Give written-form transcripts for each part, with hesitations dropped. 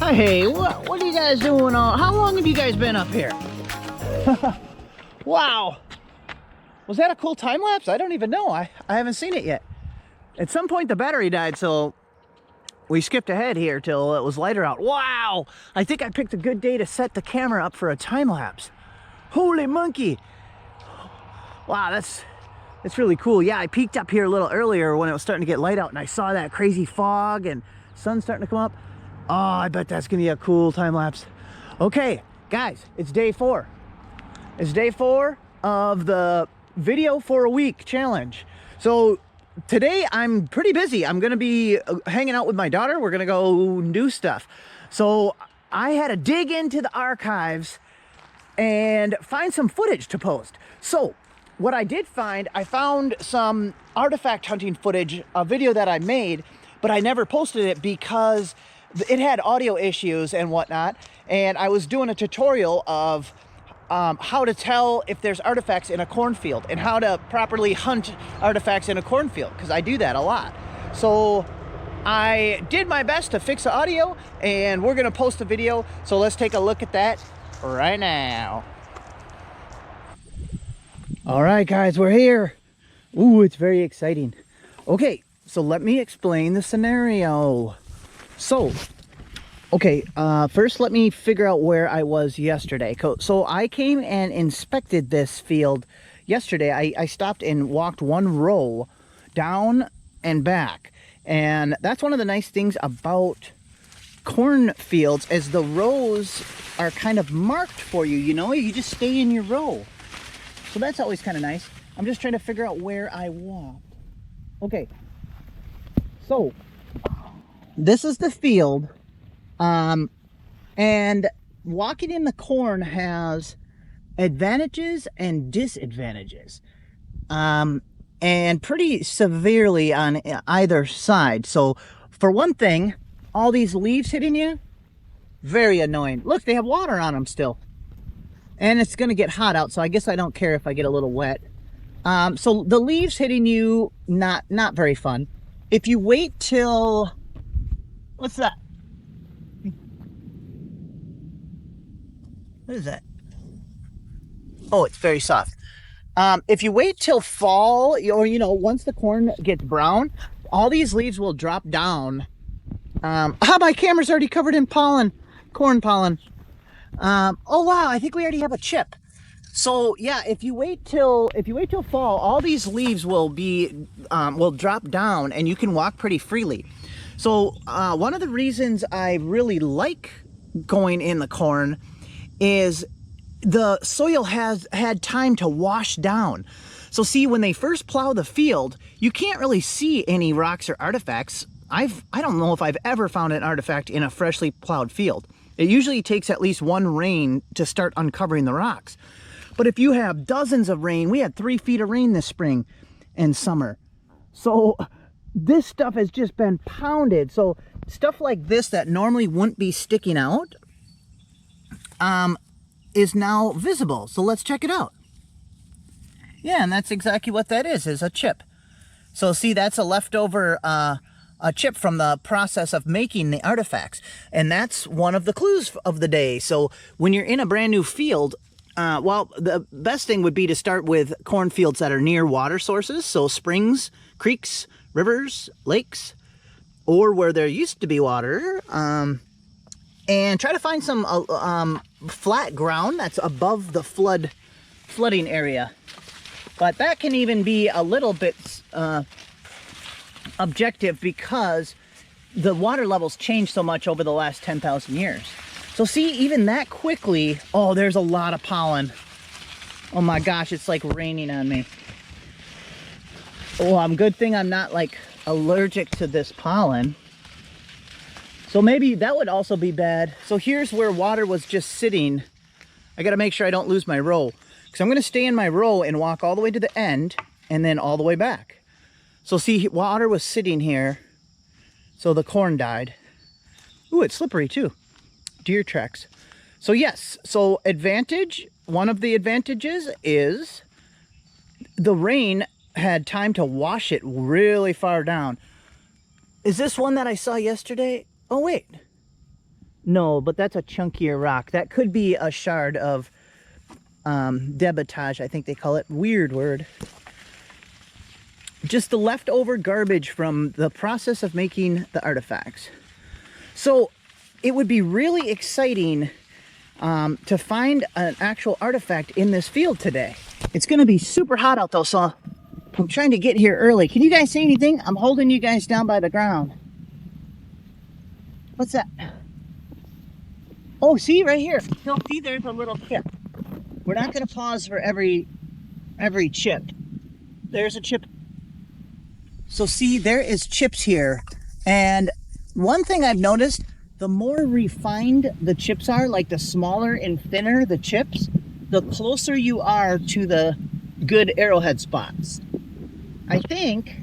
Hey, what are you guys doing? How long have you guys been up here? Wow. Was that a cool time lapse? I don't even know. I haven't seen it yet. At some point the battery died, so we skipped ahead here till it was lighter out. Wow! I think I picked a good day to set the camera up for a time lapse. Holy monkey! Wow, that's really cool. Yeah, I peeked up here a little earlier when it was starting to get light out, and I saw that crazy fog and sun starting to come up. Oh, I bet that's gonna be a cool time lapse. Okay, guys, it's day 4. It's day 4 of the video for a week challenge. So today I'm pretty busy. I'm gonna be hanging out with my daughter. We're gonna go do stuff. So I had to dig into the archives and find some footage to post. So what I did find, I found some artifact hunting footage, a video that I made, but I never posted it because it had audio issues and whatnot. And I was doing a tutorial of how to tell if there's artifacts in a cornfield and how to properly hunt artifacts in a cornfield, because I do that a lot. So I did my best to fix the audio, and we're gonna post a video. So let's take a look at that right now. All right, guys, we're here. Ooh, it's very exciting. Okay, so let me explain the scenario. So, okay, first let me figure out where I was yesterday. So I came and inspected this field yesterday. I stopped and walked one row down and back. And that's one of the nice things about cornfields, is the rows are kind of marked for you, you know? You just stay in your row. So that's always kind of nice. I'm just trying to figure out where I walked. Okay, so this is the field. And walking in the corn has advantages and disadvantages, and pretty severely on either side. So for one thing, all these leaves hitting you, very annoying. Look, they have water on them still, and it's gonna get hot out, so I guess I don't care if I get a little wet. So the leaves hitting you, not very fun. If you wait till, what's that? What is that? Oh, it's very soft. If you wait till fall, or, you know, once the corn gets brown, all these leaves will drop down. My camera's already covered in pollen, corn pollen. Oh wow, I think we already have a chip. So yeah, if you wait till fall, all these leaves will drop down, and you can walk pretty freely. So one of the reasons I really like going in the corn is the soil has had time to wash down. So see, when they first plow the field, you can't really see any rocks or artifacts. I don't know if I've ever found an artifact in a freshly plowed field. It usually takes at least one rain to start uncovering the rocks. But if you have dozens of rain, we had 3 feet of rain this spring and summer. So this stuff has just been pounded. So stuff like this that normally wouldn't be sticking out is now visible. So let's check it out. Yeah, and that's exactly what that is a chip. So see, that's a leftover a chip from the process of making the artifacts. And that's one of the clues of the day. So when you're in a brand new field, well, the best thing would be to start with cornfields that are near water sources. So springs, creeks, rivers, lakes, or where there used to be water. And try to find some flat ground that's above the flooding area. But that can even be a little bit objective, because the water levels change so much over the last 10,000 years. So see, even that quickly, oh, there's a lot of pollen. Oh my gosh, it's like raining on me. Oh, good thing I'm not like allergic to this pollen. So maybe that would also be bad. So here's where water was just sitting. I gotta make sure I don't lose my row, because I'm gonna stay in my row and walk all the way to the end and then all the way back. So see, water was sitting here, so the corn died. Ooh, it's slippery too. Deer tracks. So yes, so advantage, one of the advantages is the rain had time to wash it really far down. Is this one that I saw yesterday? Oh wait, No, but that's a chunkier rock. That could be a shard of debitage, I think they call it. Weird word. Just the leftover garbage from the process of making the artifacts. So it would be really exciting to find an actual artifact in this field today. It's going to be super hot out though, so I'm trying to get here early. Can you guys see anything? I'm holding you guys down by the ground. What's that? Oh, see right here. You'll see there's a little chip. We're not going to pause for every chip. There's a chip. So see, there is chips here. And one thing I've noticed, the more refined the chips are, like the smaller and thinner the chips, the closer you are to the good arrowhead spots. I think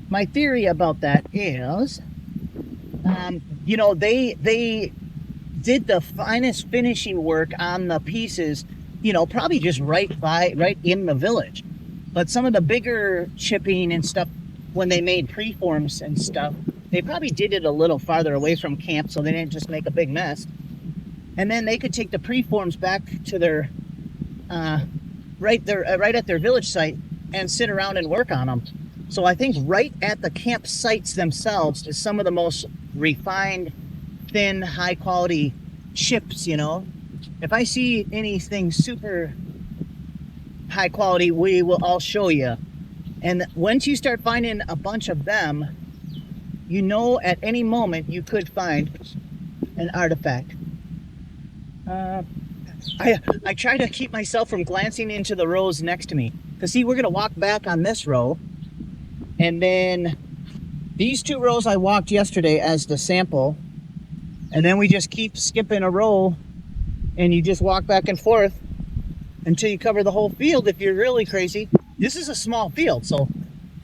my theory about that is, you know, they did the finest finishing work on the pieces, you know, probably just right in the village. But some of the bigger chipping and stuff, when they made preforms and stuff, they probably did it a little farther away from camp so they didn't just make a big mess. And then they could take the preforms back to their, right at their village site and sit around and work on them. So I think right at the campsites themselves is some of the most refined, thin, high quality chips, you know. If I see anything super high quality, I'll show you. And once you start finding a bunch of them, you know at any moment you could find an artifact. I try to keep myself from glancing into the rows next to me, because see, we're gonna walk back on this row, and then these 2 rows I walked yesterday as the sample, and then we just keep skipping a row and you just walk back and forth until you cover the whole field if you're really crazy. This is a small field, so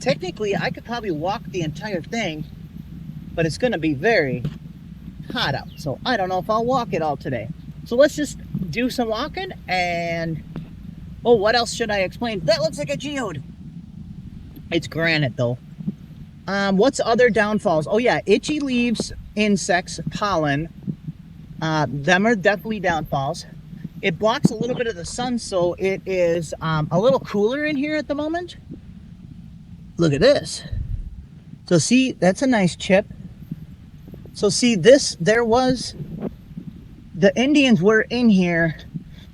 technically I could probably walk the entire thing, but it's gonna be very hot out, so I don't know if I'll walk it all today. So let's just do some walking. And oh, what else should I explain? That looks like a geode. It's granite though. What's other downfalls? Oh yeah, itchy leaves, insects, pollen. Them are definitely downfalls. It blocks a little bit of the sun, so it is a little cooler in here at the moment. Look at this. So see, that's a nice chip. So see this, the Indians were in here,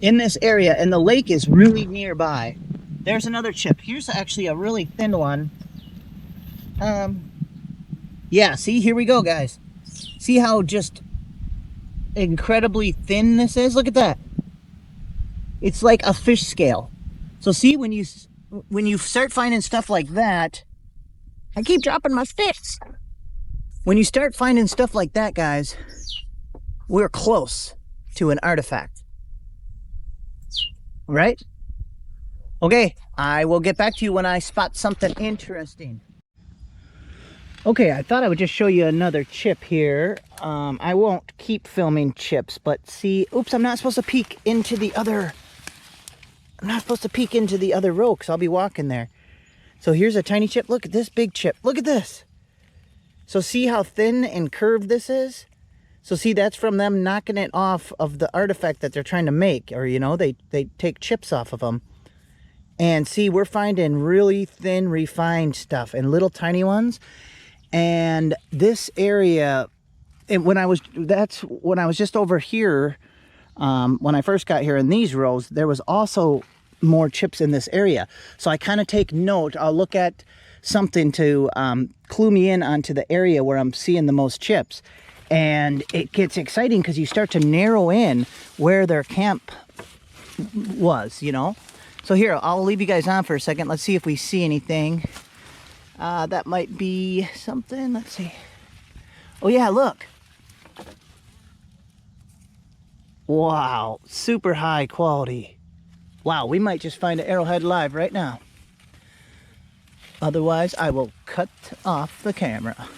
in this area, and the lake is really nearby. There's another chip. Here's actually a really thin one. Yeah, see, here we go, guys. See how just incredibly thin this is? Look at that. It's like a fish scale. So see, when you start finding stuff like that, I keep dropping my sticks. When you start finding stuff like that, guys, we're close to an artifact. Right? Okay, I will get back to you when I spot something interesting. Okay, I thought I would just show you another chip here. I won't keep filming chips, but see, oops, I'm not supposed to peek into the other row because I'll be walking there. So here's a tiny chip. Look at this big chip. Look at this. So see how thin and curved this is? So see, that's from them knocking it off of the artifact that they're trying to make, or you know, they take chips off of them. And see, we're finding really thin, refined stuff and little tiny ones. And this area, and when I was just over here, when I first got here in these rows, there was also more chips in this area. So I kind of take note. I'll look at something to clue me in onto the area where I'm seeing the most chips. And it gets exciting because you start to narrow in where their camp was, you know. So here, I'll leave you guys on for a second. Let's see if we see anything. That might be something. Let's see. Oh yeah, look. Wow, super high quality. Wow, we might just find an arrowhead live right now. Otherwise, I will cut off the camera.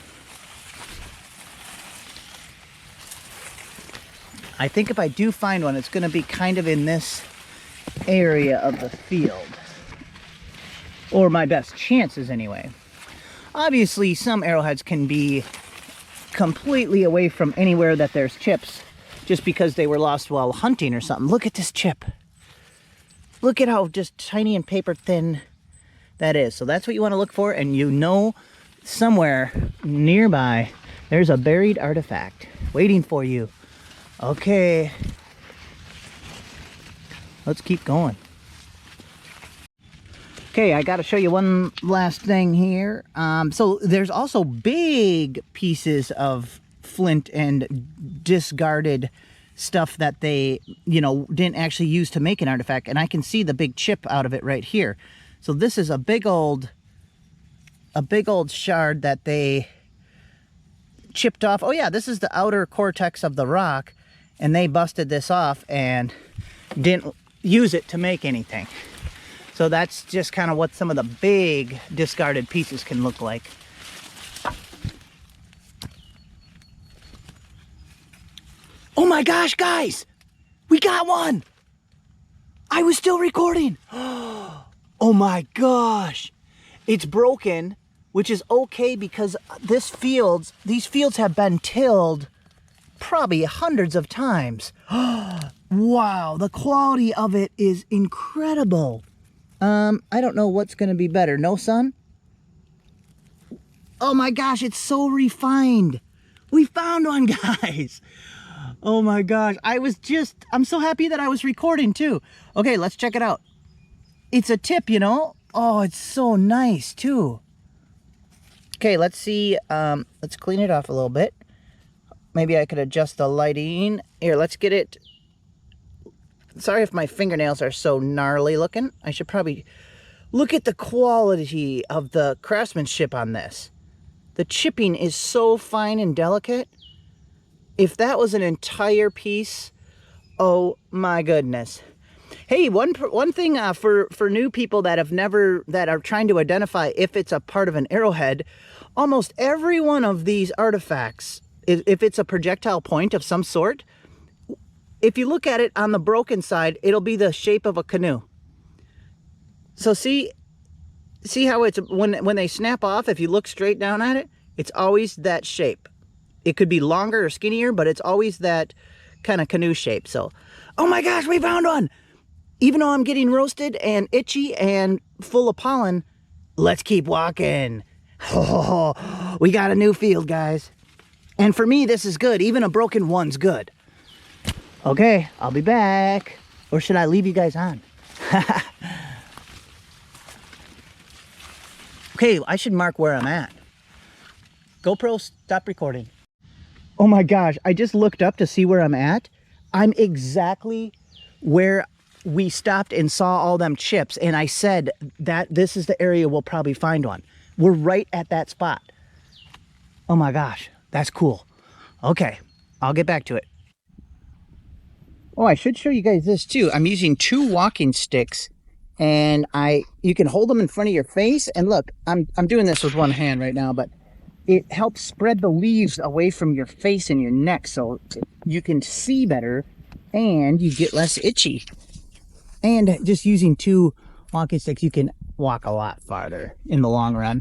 I think if I do find one, it's going to be kind of in this area of the field. Or my best chances anyway. Obviously, some arrowheads can be completely away from anywhere that there's chips, just because they were lost while hunting or something. Look at this chip. Look at how just tiny and paper thin that is. So that's what you want to look for, and you know somewhere nearby there's a buried artifact waiting for you. Okay, let's keep going. Okay, I got to show you one last thing here. So there's also big pieces of flint and discarded stuff that they, you know, didn't actually use to make an artifact, and I can see the big chip out of it right here. So this is a big old shard that they chipped off. Oh yeah, this is the outer cortex of the rock, and they busted this off and didn't use it to make anything. So that's just kind of what some of the big discarded pieces can look like. Oh my gosh, guys! We got one! I was still recording! Oh my gosh! It's broken, which is okay because these fields have been tilled probably hundreds of times. Wow, the quality of it is incredible. I don't know what's going to be better. No sun? Oh my gosh, it's so refined. We found one, guys. Oh my gosh. I'm so happy that I was recording too. Okay, let's check it out. It's a tip, you know? Oh, it's so nice too. Okay, let's see. Let's clean it off a little bit. Maybe I could adjust the lighting. Here, let's get it. Sorry if my fingernails are so gnarly looking. I should probably look at the quality of the craftsmanship on this. The chipping is so fine and delicate. If that was an entire piece, oh my goodness. Hey, one thing for new people that are trying to identify if it's a part of an arrowhead, almost every one of these artifacts, if it's a projectile point of some sort, if you look at it on the broken side, it'll be the shape of a canoe. So see how it's, when they snap off, if you look straight down at it, it's always that shape. It could be longer or skinnier, but it's always that kind of canoe shape. So, oh my gosh, we found one! Even though I'm getting roasted and itchy and full of pollen, let's keep walking. Oh, we got a new field, guys. And for me, this is good. Even a broken one's good. Okay, I'll be back. Or should I leave you guys on? Okay, I should mark where I'm at. GoPro, stop recording. Oh my gosh, I just looked up to see where I'm at. I'm exactly where we stopped and saw all them chips, and I said that this is the area we'll probably find one. We're right at that spot. Oh my gosh, that's cool. Okay, I'll get back to it. Oh, I should show you guys this too. I'm using 2 walking sticks, and you can hold them in front of your face. And look, I'm doing this with one hand right now, but it helps spread the leaves away from your face and your neck so you can see better and you get less itchy. And just using 2 walking sticks, you can walk a lot farther in the long run.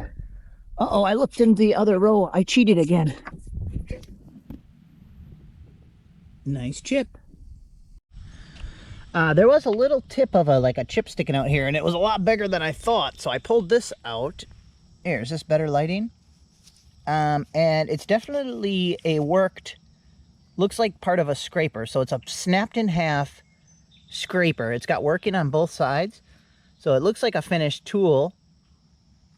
Uh-oh, I looked in the other row. I cheated again. Nice chip. There was a little tip of a chip sticking out here, and it was a lot bigger than I thought. So I pulled this out. Here, is this better lighting? And it's definitely a worked, looks like part of a scraper. So it's a snapped in half scraper. It's got working on both sides. So it looks like a finished tool,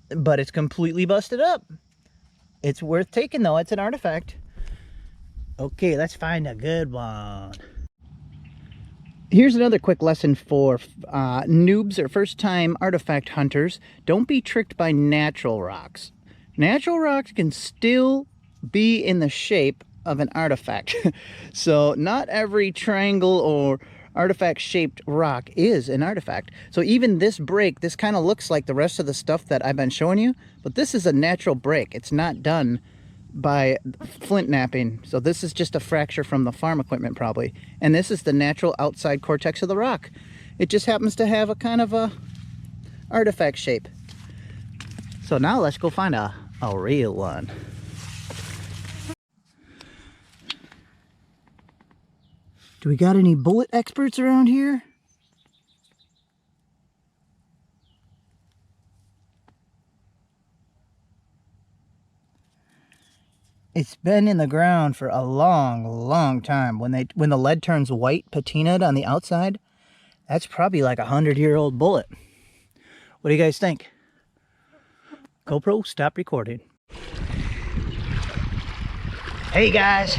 but it's completely busted up. It's worth taking though. It's an artifact. Okay, let's find a good one. Here's another quick lesson for noobs or first-time artifact hunters. Don't be tricked by natural rocks. Natural rocks can still be in the shape of an artifact. So not every triangle or artifact-shaped rock is an artifact. So even this break, this kind of looks like the rest of the stuff that I've been showing you, but this is a natural break. It's not done by flint knapping. So this is just a fracture from the farm equipment probably. And this is the natural outside cortex of the rock. It just happens to have a kind of a artifact shape. So now let's go find a real one. Do we got any bullet experts around here? It's been in the ground for a long time. When the lead turns white patinaed on the outside, that's probably like 100-year-old bullet. What do you guys think? GoPro, stop recording. Hey guys,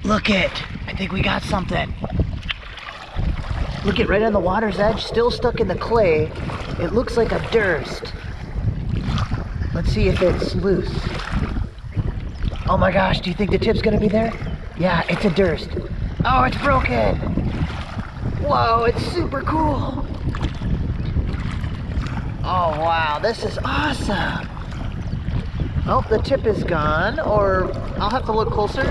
look it. I think we got something. Look it, right on the water's edge, still stuck in the clay. It looks like a durst. Let's see if it's loose. Oh my gosh, do you think the tip's gonna be there? Yeah, it's a durst. Oh, it's broken. Whoa, it's super cool. Oh wow, this is awesome. Oh, the tip is gone, or I'll have to look closer.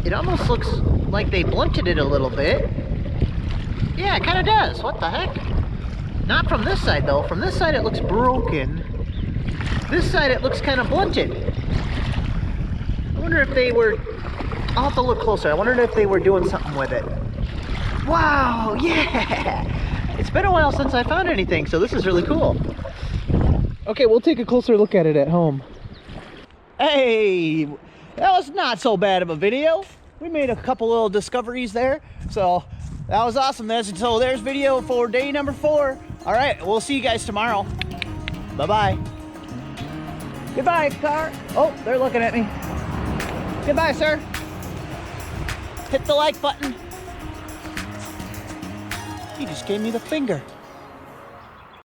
It almost looks like they blunted it a little bit. Yeah, it kind of does. What the heck? Not from this side though. From this side it looks broken. This side it looks kind of blunted. I wonder if they were... I'll have to look closer. I wondered if they were doing something with it. Wow, yeah! It's been a while since I found anything, so this is really cool. Okay, we'll take a closer look at it at home. Hey, that was not so bad of a video. We made a couple little discoveries there, so that was awesome. So there's video for day number 4. All right, we'll see you guys tomorrow. Bye-bye. Goodbye, car. Oh, they're looking at me. Goodbye, sir. Hit the like button. He just gave me the finger.